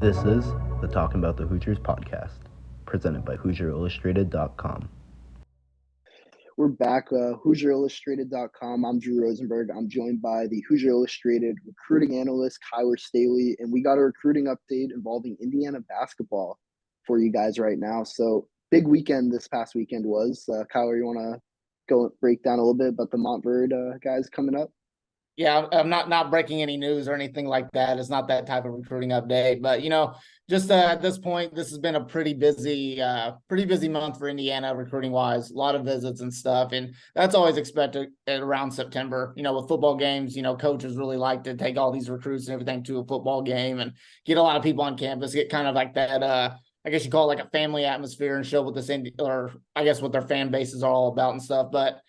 This is the Talking About the Hoosiers podcast, presented by HoosierIllustrated.com. We're back, HoosierIllustrated.com. I'm Drew Rosenberg. I'm joined by the Hoosier Illustrated recruiting analyst, Kyler Staley, and we got a recruiting update involving Indiana basketball for you guys right now. So, big weekend this past weekend was. Kyler, you want to go break down a little bit about the Montverde guys coming up? Yeah, I'm not breaking any news or anything like that. It's not that type of recruiting update, but just at this point, this has been a pretty busy month for Indiana recruiting wise. A lot of visits and stuff, and that's always expected at around September. With football games, coaches really like to take all these recruits and everything to a football game and get a lot of people on campus. Get kind of like that. I guess you call it like a family atmosphere and show what this or I guess what their fan bases are all about and stuff. But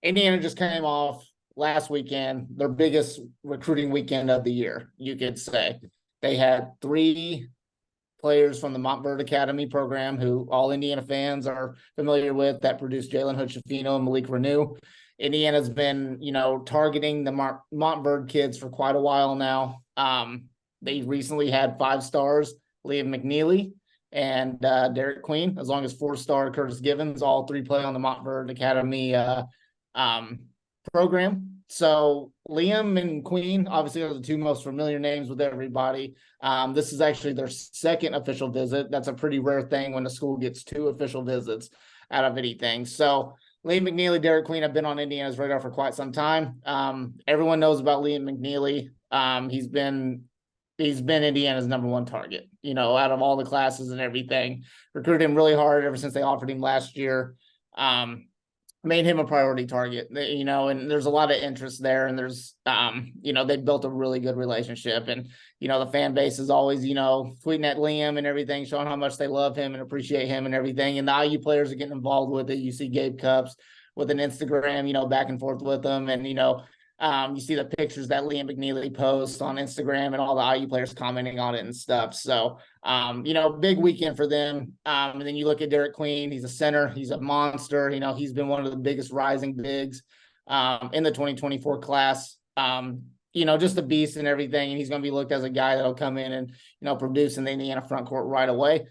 Indiana just came off last weekend, their biggest recruiting weekend of the year, you could say. They had 3 players from the Montverde Academy program who all Indiana fans are familiar with that produced Jalen Hood-Schifino and Malik Renew. Indiana's been, targeting the Montverde kids for quite a while now. They recently had 5 stars, Liam McNeely and Derek Queen, as long as 4-star Curtis Givens. All 3 play on the Montverde Academy program. So Liam and Queen obviously are the 2 most familiar names with everybody. This is actually their 2nd official visit. That's a pretty rare thing when a school gets 2 official visits out of anything. So Liam McNeely, Derek Queen have been on Indiana's radar for quite some time. Everyone knows about Liam McNeely. He's been Indiana's number 1 target, out of all the classes and everything. Recruited him really hard ever since they offered him last year. Made him a priority target, and there's a lot of interest there. And there's, they've built a really good relationship. And, the fan base is always, tweeting at Liam and everything, showing how much they love him and appreciate him and everything. And the IU players are getting involved with it. You see Gabe Cups with an Instagram, back and forth with them. And, you see the pictures that Liam McNeely posts on Instagram and all the IU players commenting on it and stuff. So, big weekend for them. And then you look at Derek Queen. He's a center. He's a monster. He's been one of the biggest rising bigs in the 2024 class. Just a beast and everything. And he's going to be looked as a guy that'll come in and, produce in the Indiana front court right away.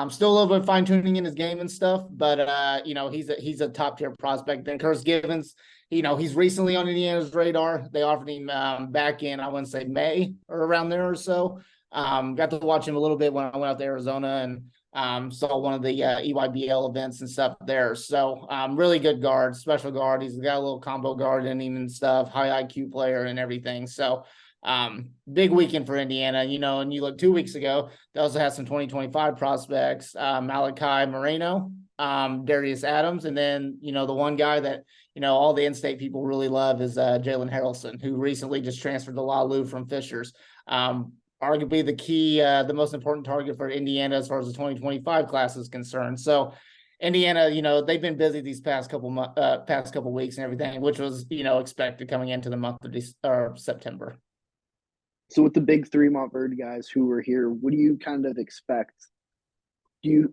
Still a little bit of fine tuning in his game and stuff, but he's a top tier prospect. Then Curtis Givens, he's recently on Indiana's radar. They offered him back in, I wouldn't say May or around there or so. Got to watch him a little bit when I went out to Arizona and saw one of the EYBL events and stuff there. So really good guard, special guard. He's got a little combo guard in him and stuff, high IQ player and everything. So big weekend for Indiana, and you look 2 weeks ago, they also had some 2025 prospects, Malachi Moreno, Darius Adams, and then, the one guy that, all the in-state people really love is Jalen Harrelson, who recently just transferred to LaLu from Fishers. Arguably the most important target for Indiana as far as the 2025 class is concerned. So Indiana, they've been busy these past couple weeks and everything, which was, expected coming into the month of September. So with the big 3 Montverde guys who were here, what do you kind of expect? Do you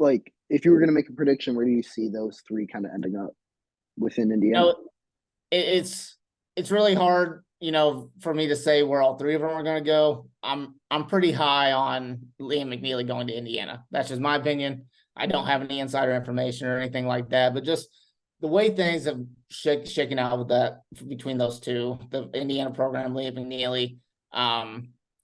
if you were going to make a prediction, where do you see those 3 kind of ending up within Indiana? It's really hard, for me to say where all 3 of them are going to go. I'm pretty high on Liam McNeely going to Indiana. That's just my opinion. I don't have any insider information or anything like that, but just the way things have shaken out with that between those 2, the Indiana program, Liam McNeely,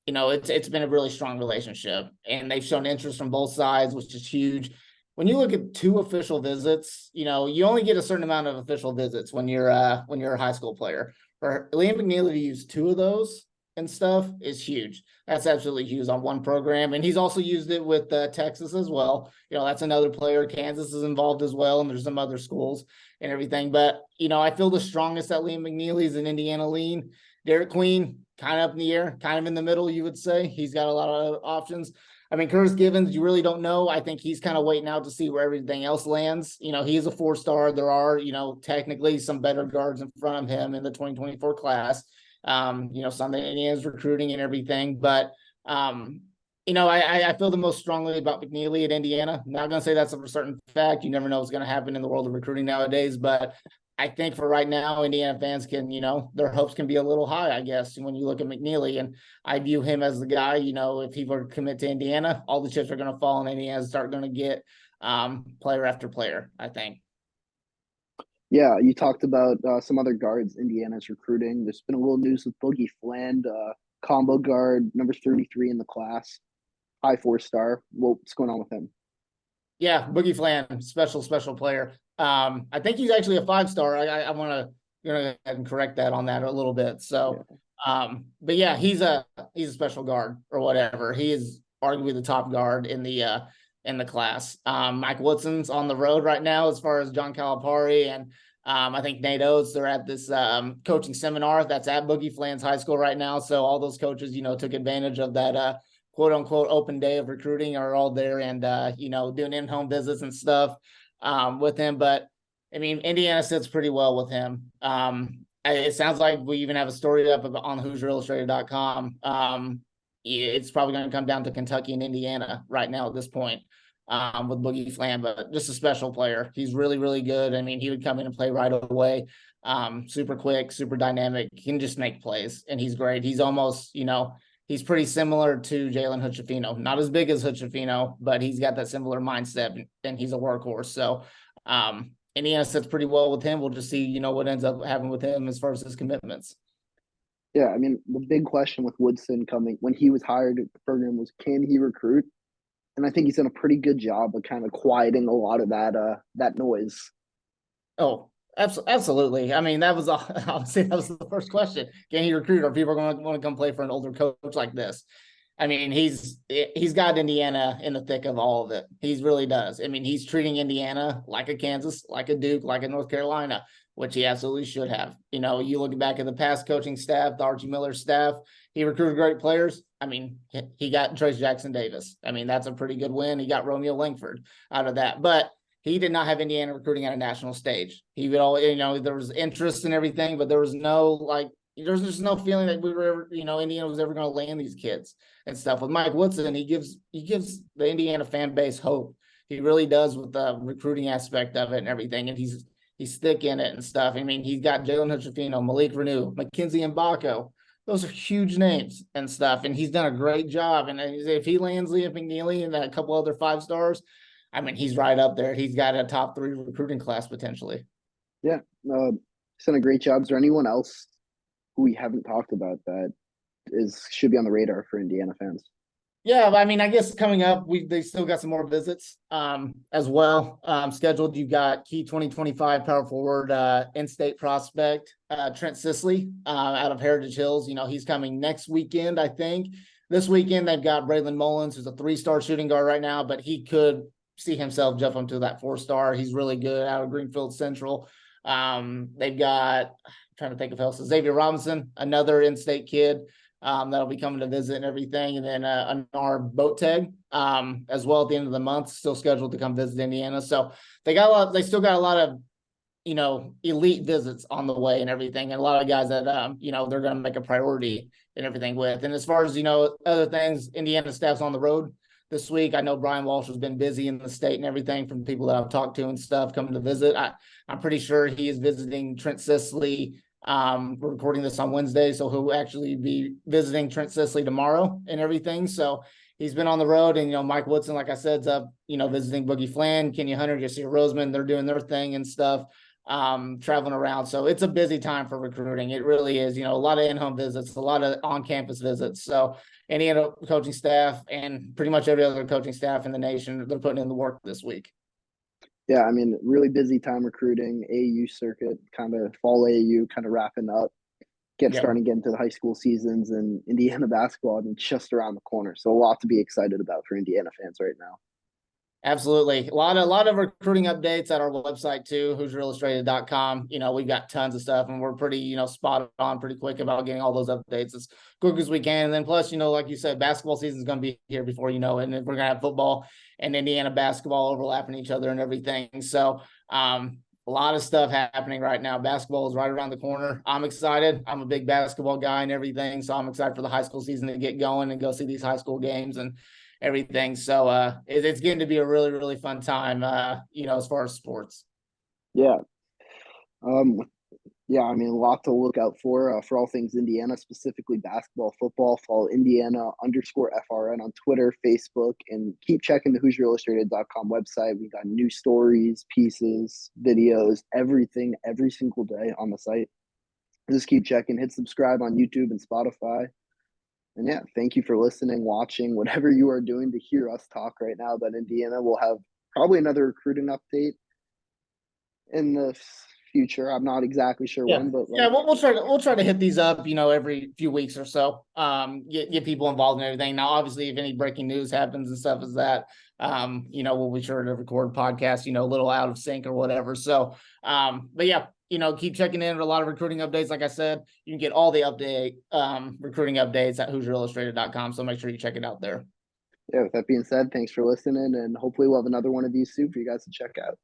it's been a really strong relationship, and they've shown interest from both sides, which is huge. When you look at 2 official visits, you only get a certain amount of official visits when you're a high school player. For Liam McNeely to use 2 of those and stuff is huge. That's absolutely huge on one program, and he's also used it with Texas as well. That's another player. Kansas is involved as well, and there's some other schools and everything. But I feel the strongest that Liam McNeely is in Indiana lean. Derek Queen, kind of up in the air, kind of in the middle, you would say. He's got a lot of options. I mean, Curtis Givens, you really don't know. I think he's kind of waiting out to see where everything else lands. He's a 4-star. There are, technically some better guards in front of him in the 2024 class. Something Indiana's recruiting and everything. But, I feel the most strongly about McNeely at Indiana. I'm not going to say that's a certain fact. You never know what's going to happen in the world of recruiting nowadays. But I think for right now, Indiana fans can, their hopes can be a little high, I guess, when you look at McNeely. And I view him as the guy, if he were to commit to Indiana, all the chips are going to fall on Indiana and start going to get player after player, I think. Yeah, you talked about some other guards Indiana's recruiting. There's been a little news with Boogie Fland, combo guard, number 33 in the class, high 4-star. What's going on with him? Yeah, Boogie Fland, special player. I think he's actually a 5-star. I want to go ahead and correct that on that a little bit. So, but yeah, he's a special guard or whatever. He is arguably the top guard in the class. Mike Woodson's on the road right now as far as John Calipari and I think Nate Oates. They're at this coaching seminar that's at Boogie Fland's high school right now. So all those coaches, took advantage of that quote unquote open day of recruiting are all there and doing in-home visits and stuff with him. But I mean, Indiana sits pretty well with him. It sounds like we even have a story up on HoosierIllustrated.com. It's probably going to come down to Kentucky and Indiana right now at this point with Boogie Fland, but just a special player. He's really, really good. I mean, he would come in and play right away. Super quick, super dynamic. He can just make plays, and he's great. He's almost, he's pretty similar to Jalen Hood-Schifino. Not as big as Hood-Schifino, but he's got that similar mindset, and he's a workhorse. So Indiana sits pretty well with him. We'll just see, what ends up happening with him as far as his commitments. Yeah, I mean, the big question with Woodson coming when he was hired at the program was, can he recruit? And I think he's done a pretty good job of kind of quieting a lot of that noise. Oh, absolutely. I mean, that was obviously that was the first question. Can he recruit? Or people going to want to come play for an older coach like this? I mean, he's got Indiana in the thick of all of it. He really does. I mean, he's treating Indiana like a Kansas, like a Duke, like a North Carolina, which he absolutely should have. You look back at the past coaching staff, the Archie Miller staff, he recruited great players. I mean, he got Trace Jackson Davis. I mean, that's a pretty good win. He got Romeo Langford out of that. But he did not have Indiana recruiting at a national stage. He would always, there was interest and everything, but there was no there's just no feeling that we were ever, Indiana was ever going to land these kids and stuff. With Mike Woodson, he gives the Indiana fan base hope. He really does with the recruiting aspect of it and everything. And he's thick in it and stuff. I mean, he's got Jalen Hood-Schifino, Malik Renew, Mackenzie Mbako. Those are huge names and stuff. And he's done a great job. And if he lands Liam McNeely and a couple other 5-stars, I mean, he's right up there. He's got a top 3 recruiting class potentially. Yeah, he's done a great job. Is there anyone else who we haven't talked about that should be on the radar for Indiana fans? Yeah, I mean, I guess coming up, they still got some more visits as well scheduled. You've got key 2025 power forward in-state prospect Trent Sisley out of Heritage Hills. He's coming next weekend, I think. This weekend, they've got Braylon Mullins, who's a 3-star shooting guard right now, but he could see himself jump up to that 4-star. He's really good out of Greenfield Central. They've got, I'm trying to think of who else, Xavier Robinson, another in-state kid that'll be coming to visit and everything. And then Anar Boateg as well at the end of the month, still scheduled to come visit Indiana. So they still got a lot of, elite visits on the way and everything. And a lot of guys that, they're going to make a priority and everything with. And as far as, other things, Indiana staff's on the road this week. I know Brian Walsh has been busy in the state and everything from people that I've talked to and stuff coming to visit. I'm pretty sure he is visiting Trent Sisley. We're recording this on Wednesday, so he'll actually be visiting Trent Sisley tomorrow and everything. So he's been on the road, and Mike Woodson, like I said, is up, visiting Boogie Fland, Kenya Hunter, Jesse Roseman. They're doing their thing and stuff, traveling around. So it's a busy time for recruiting. It really is. A lot of in-home visits, a lot of on-campus visits. So Indiana coaching staff and pretty much every other coaching staff in the nation, they're putting in the work this week. Yeah, I mean, really busy time recruiting, AAU circuit, kind of fall AAU, kind of wrapping up, starting to get into the high school seasons, and Indiana basketball, I mean, just around the corner. So a lot to be excited about for Indiana fans right now. Absolutely. A lot of recruiting updates at our website too, HoosierIllustrated.com. We've got tons of stuff, and we're pretty, spot on pretty quick about getting all those updates as quick as we can. And then plus, like you said, basketball season is going to be here before you know it. And we're going to have football and Indiana basketball overlapping each other and everything. So a lot of stuff happening right now. Basketball is right around the corner. I'm excited. I'm a big basketball guy and everything. So I'm excited for the high school season to get going and go see these high school games and everything. So it's getting to be a really, really fun time, as far as sports. Yeah. Yeah, I mean, a lot to look out for all things Indiana, specifically basketball, football. Follow Indiana_FRN on Twitter, Facebook, and keep checking the HoosierIllustrated.com website. We got new stories, pieces, videos, everything, every single day on the site. Just keep checking. Hit subscribe on YouTube and Spotify. And yeah, thank you for listening, watching, whatever you are doing to hear us talk right now about Indiana. We'll have probably another recruiting update in the future. I'm not exactly sure when, but we'll try to hit these up, every few weeks or so. Get people involved in everything. Now, obviously, if any breaking news happens and stuff is that, we'll be sure to record podcasts, a little out of sync or whatever. So, but yeah, keep checking in with a lot of recruiting updates. Like I said, you can get all the recruiting updates at HoosierIllustrated.com. So make sure you check it out there. Yeah, with that being said, thanks for listening, and hopefully we'll have another one of these soon for you guys to check out.